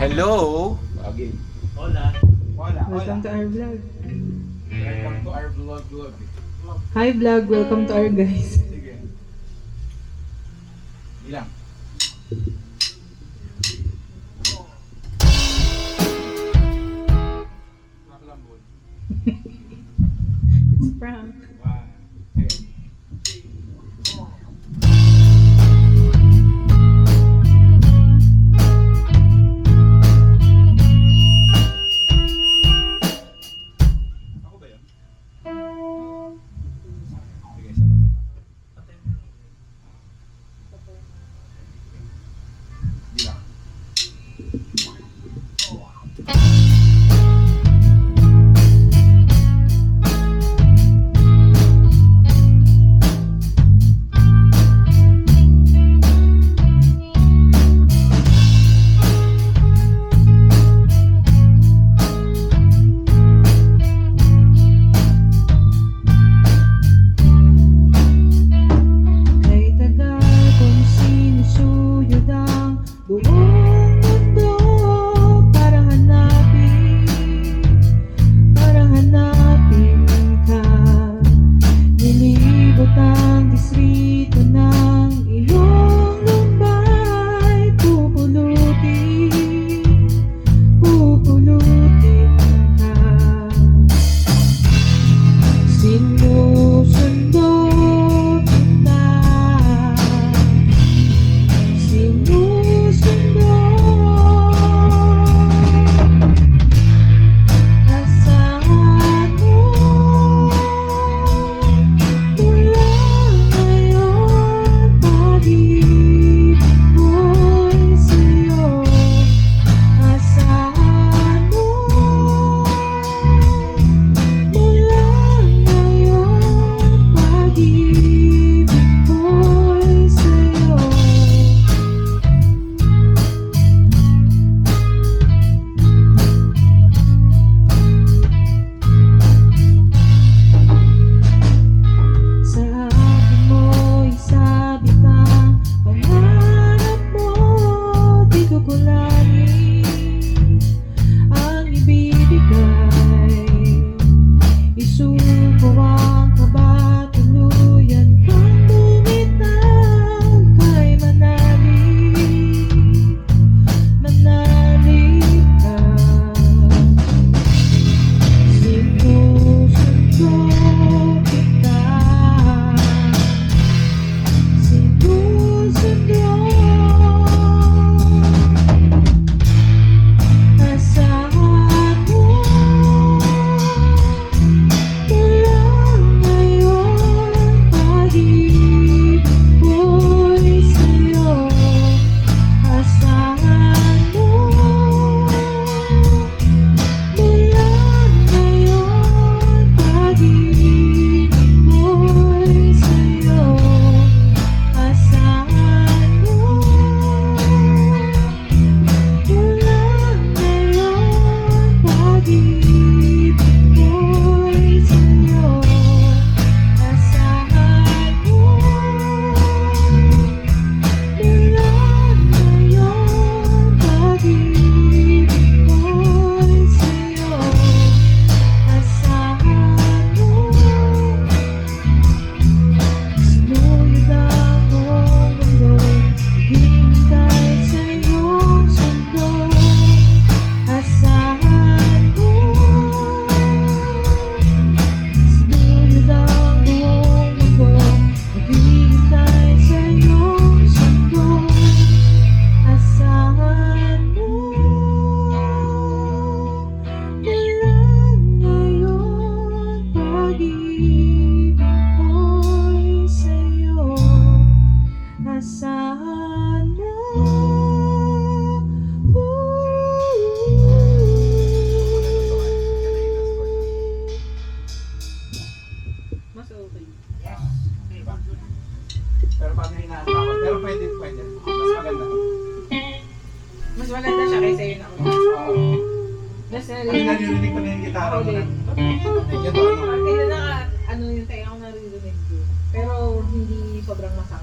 Hello? Again. Hola. Hola, Welcome to our vlog. Welcome to our vlog. Hi vlog, welcome to our guys. Sige. Ilang? Nakalambol. It's prank. One. Okay. Ako ba yun? Sige, sabay-sabay. Bilang. Kay tagal kong sinusuyod ang buong mundo para hanapin ka. Nilibot ang distrito ng iyong lumbay. Pupulutin ka. Sinusundo kita. Sinusundo. Asahan mo mula ngayon pag-ibig ko'y sa'yo. Asahan mo mula ngayon pag-ibig ko'y sa'yo. Sa akin mo'y sabit ang pangarap mo. Di ko kulanin ang ibibigay. Isuko ang kaba, tuluyan kang bumitaw. Kay manalig ka. Sinusundo kita. Sinusundo. Asahan mo mula ngayon pag-ibig ko'y sa'yo. Asahan mo mula ngayon pag-ibig ko'y sa'yo. Asahan mo mula ngayon pag-ibig ko'y sa'yo. Asahan mo mula ngayon pag-ibig ko'y sa'yo. Asahan mo sinuyod ang buong mundo. Hintay sa iyong sundo. Asahan mo sinuyod ang buong mundo. Maghihintay sa iyong sundo. Asahan mo mula ngayon pag-ibig ko'y sa'yo. Asahan mo. Mas okay. Diba? Pero paano hinahanap ako? Pero pwede. Mas maganda. Mas maganda siya kaysa yun ako. Mas Ay, naririnig ko na yung gitara mo na. Yan to, ano? Ayun na ano yung tayo ako naririnig ko. Pero hindi sobrang masakit.